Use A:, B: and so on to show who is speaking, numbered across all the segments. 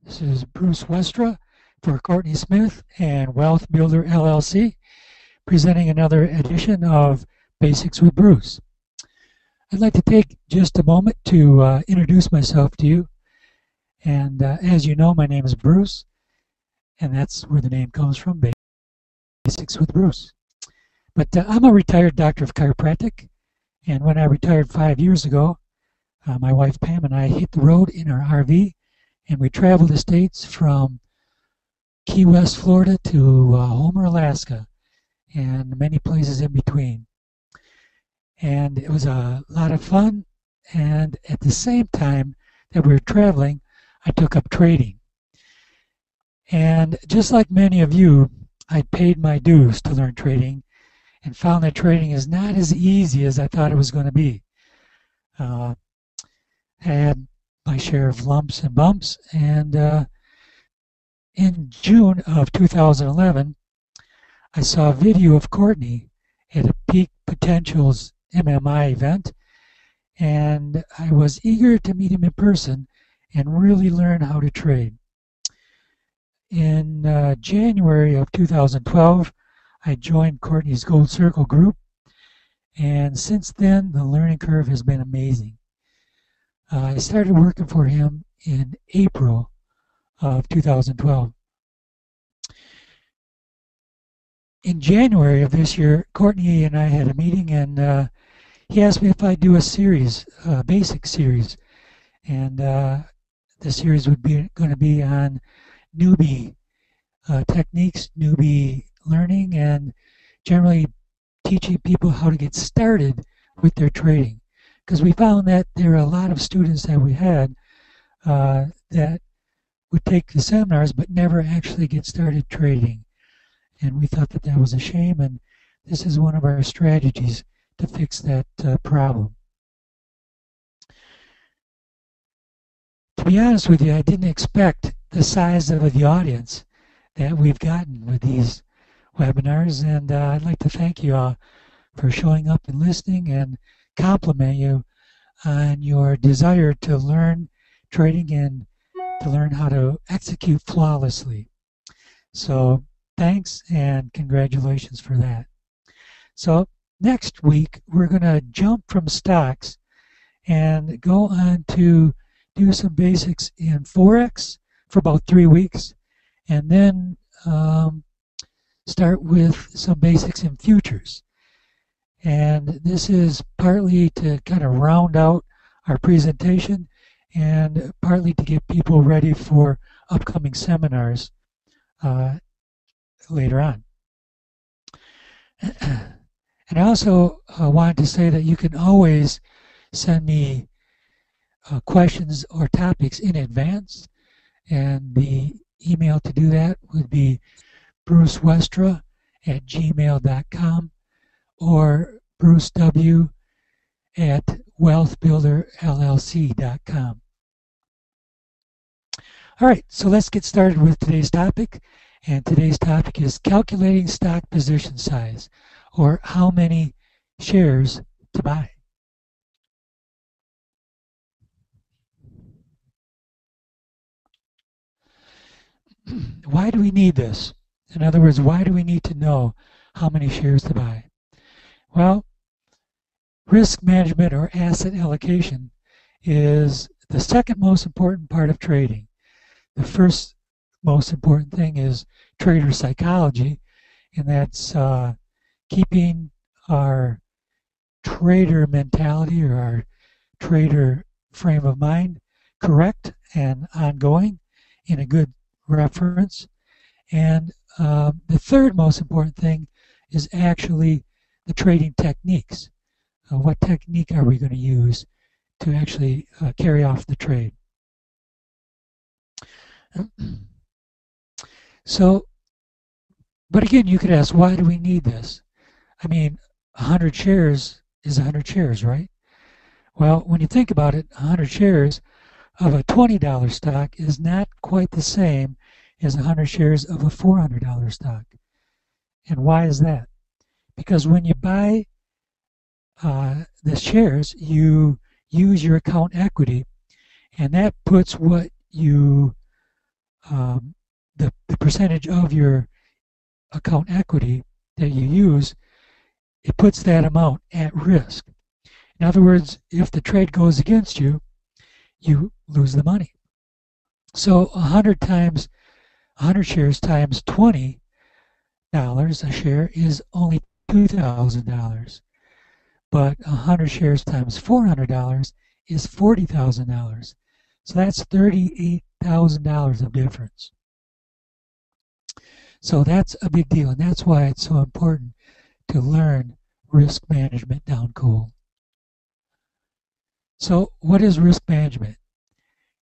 A: This is Bruce Westra for Courtney Smith and WealthBuilder LLC, presenting another edition of Basics with Bruce. I'd like to take just a moment to introduce myself to you. And as you know, my name is Bruce, and that's where the name comes from, Basics with Bruce. But I'm a retired doctor of chiropractic, and when I retired 5 years ago, my wife Pam and I hit the road in our RV, and we traveled the states from Key West, Florida to Homer, Alaska, and many places in between. And it was a lot of fun, and at the same time that we were traveling, I took up trading. And just like many of you, I paid my dues to learn trading and found that trading is not as easy as I thought it was going to be. I had my share of lumps and bumps, and in June of 2011, I saw a video of Courtney at a Peak Potentials MMI event, and I was eager to meet him in person and really learn how to trade. In January of 2012, I joined Courtney's Gold Circle group, and since then the learning curve has been amazing. I started working for him in April of 2012. In January of this year, Courtney and I had a meeting, and he asked me if I'd do a series, a basic series, and the series would be going to be on newbie techniques, newbie learning, and generally teaching people how to get started with their trading. Because we found that there are a lot of students that we had that would take the seminars but never actually get started trading. And we thought that that was a shame, and this is one of our strategies to fix that problem. To be honest with you, I didn't expect the size of the audience that we've gotten with these webinars, and I'd like to thank you all for showing up and listening, and compliment you on your desire to learn trading and to learn how to execute flawlessly. So thanks and congratulations for that. So next week we're going to jump from stocks and go on to do some basics in Forex for about 3 weeks, and then start with some basics in futures. And this is partly to kind of round out our presentation and partly to get people ready for upcoming seminars later on. And I also wanted to say that you can always send me questions or topics in advance, and the email to do that would be brucewestra@gmail.com or brucew@wealthbuilderllc.com. All right, so let's get started with today's topic. And today's topic is calculating stock position size, or how many shares to buy. Why do we need this? In other words, why do we need to know how many shares to buy? Well, risk management or asset allocation is the second most important part of trading. The first most important thing is trader psychology, and that's keeping our trader mentality or our trader frame of mind correct and ongoing in a good reference. And the third most important thing is actually the trading techniques. What technique are we going to use to actually carry off the trade? So, but again, you could ask, why do we need this? I mean, 100 shares is 100 shares, right? Well, when you think about it, 100 shares of a $20 stock is not quite the same as 100 shares of a $400 stock. And why is that? Because when you buy the shares, you use your account equity, and that puts what you the percentage of your account equity that you use, it puts that amount at risk. In other words, if the trade goes against you, you lose the money. So 100 shares times $20 a share is only $2,000. But 100 shares times $400 is $40,000. So that's $38,000 of difference. So that's a big deal, and that's why it's so important to learn risk management down cold. So what is risk management?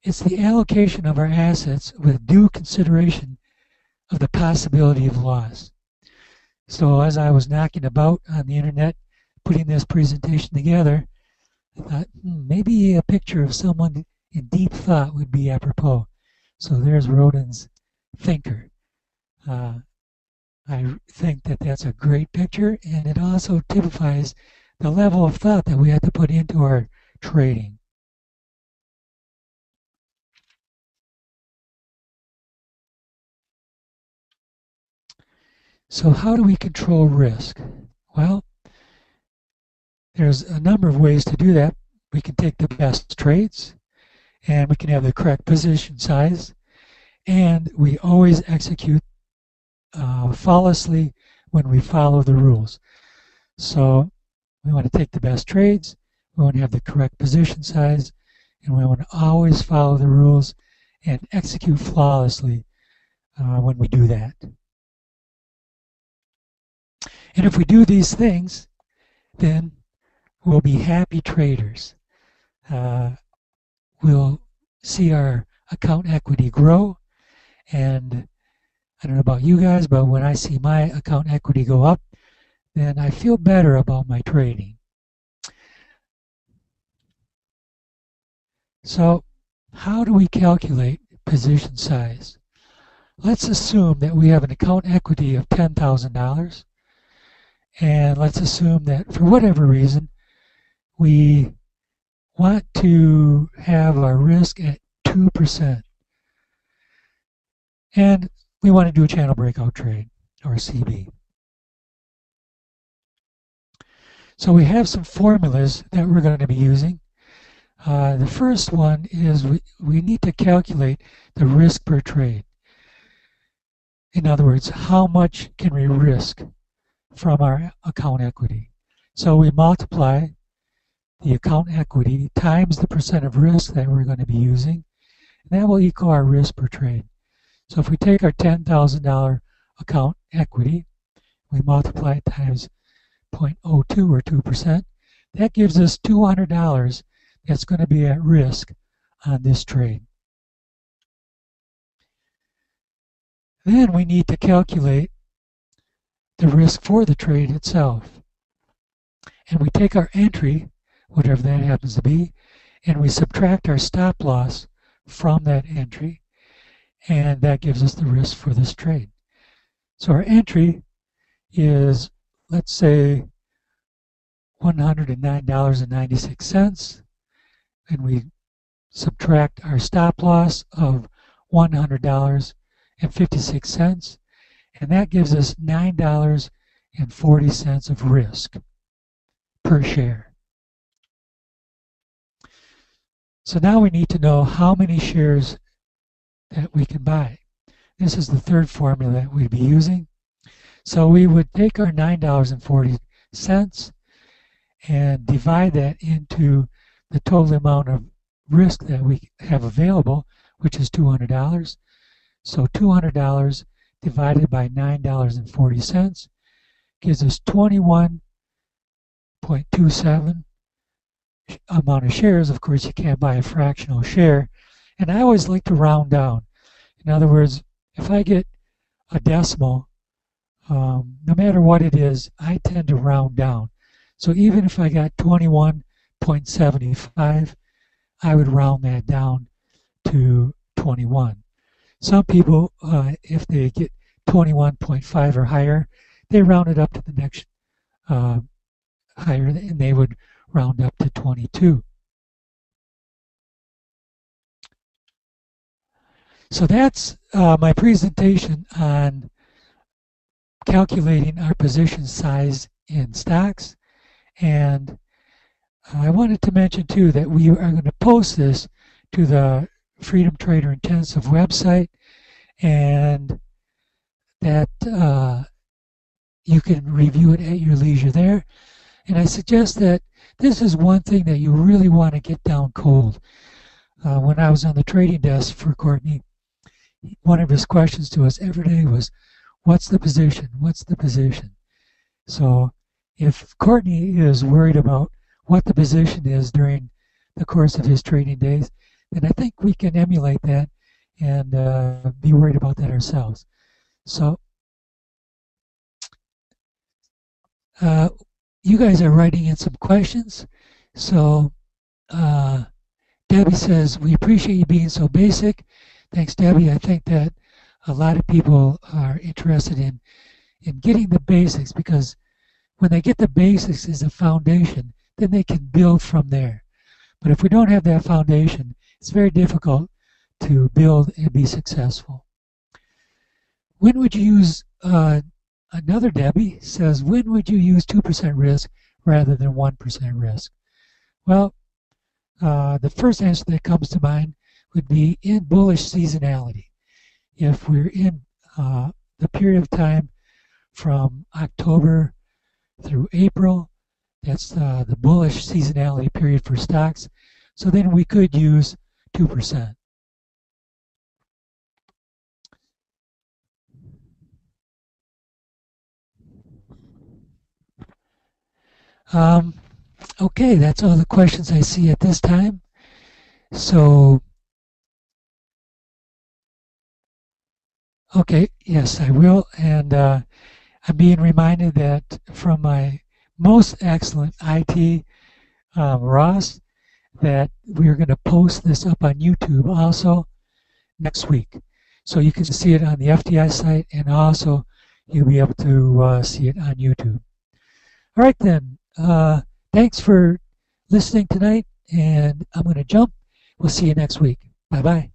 A: It's the allocation of our assets with due consideration of the possibility of loss. So as I was knocking about on the internet, putting this presentation together, I thought maybe a picture of someone in deep thought would be apropos. So there's Rodin's Thinker. I think that that's a great picture, and it also typifies the level of thought that we have to put into our trading. So how do we control risk? Well, there's a number of ways to do that. We can take the best trades, and we can have the correct position size, and we always execute flawlessly when we follow the rules. So we want to take the best trades, we want to have the correct position size, and we want to always follow the rules and execute flawlessly when we do that. And if we do these things, then we'll be happy traders. We'll see our account equity grow, and I don't know about you guys, but when I see my account equity go up, then I feel better about my trading. So how do we calculate position size? Let's assume that we have an account equity of $10,000, and let's assume that for whatever reason we want to have our risk at 2%, and we want to do a channel breakout trade, or a CB. So we have some formulas that we're going to be using. The first one is we need to calculate the risk per trade. In other words, how much can we risk from our account equity? So we multiply the account equity times the percent of risk that we're going to be using, and that will equal our risk per trade. So if we take our $10,000 account equity, we multiply it times 0.02 or 2%, that gives us $200 that's going to be at risk on this trade. Then we need to calculate the risk for the trade itself. And we take our entry, whatever that happens to be, and we subtract our stop loss from that entry, and that gives us the risk for this trade. So our entry is, let's say, $109.96, and we subtract our stop loss of $100.56, and that gives us $9.40 of risk per share. So now we need to know how many shares that we can buy. This is the third formula that we'd be using. So we would take our $9.40 and divide that into the total amount of risk that we have available, which is $200. So $200 divided by $9.40 gives us 21.27 amount of shares. Of course, you can't buy a fractional share. And I always like to round down. In other words, if I get a decimal, no matter what it is, I tend to round down. So even if I got 21.75, I would round that down to 21. Some people, if they get 21.5 or higher, they round it up to the next higher, and they would round up to 22. So that's my presentation on calculating our position size in stocks. And I wanted to mention too that we are going to post this to the Freedom Trader Intensive website, and that you can review it at your leisure there. And I suggest that this is one thing that you really want to get down cold. When I was on the trading desk for Courtney, one of his questions to us every day was, what's the position? What's the position? So if Courtney is worried about what the position is during the course of his trading days, then I think we can emulate that and be worried about that ourselves. So you guys are writing in some questions. So Debbie says, we appreciate you being so basic. Thanks, Debbie. I think that a lot of people are interested in getting the basics, because when they get the basics as a foundation, then they can build from there. But if we don't have that foundation, it's very difficult to build and be successful. When would you use, another Debbie says, when would you use 2% risk rather than 1% risk? Well, the first answer that comes to mind would be in bullish seasonality. If we're in the period of time from October through April, that's the bullish seasonality period for stocks. So then we could use 2%. Okay, that's all the questions I see at this time. So, okay, yes, I will. And I'm being reminded that from my most excellent IT, Ross, that we're going to post this up on YouTube also next week. So you can see it on the FDI site, and also you'll be able to see it on YouTube. All right then, thanks for listening tonight, and I'm going to jump. We'll see you next week. Bye-bye.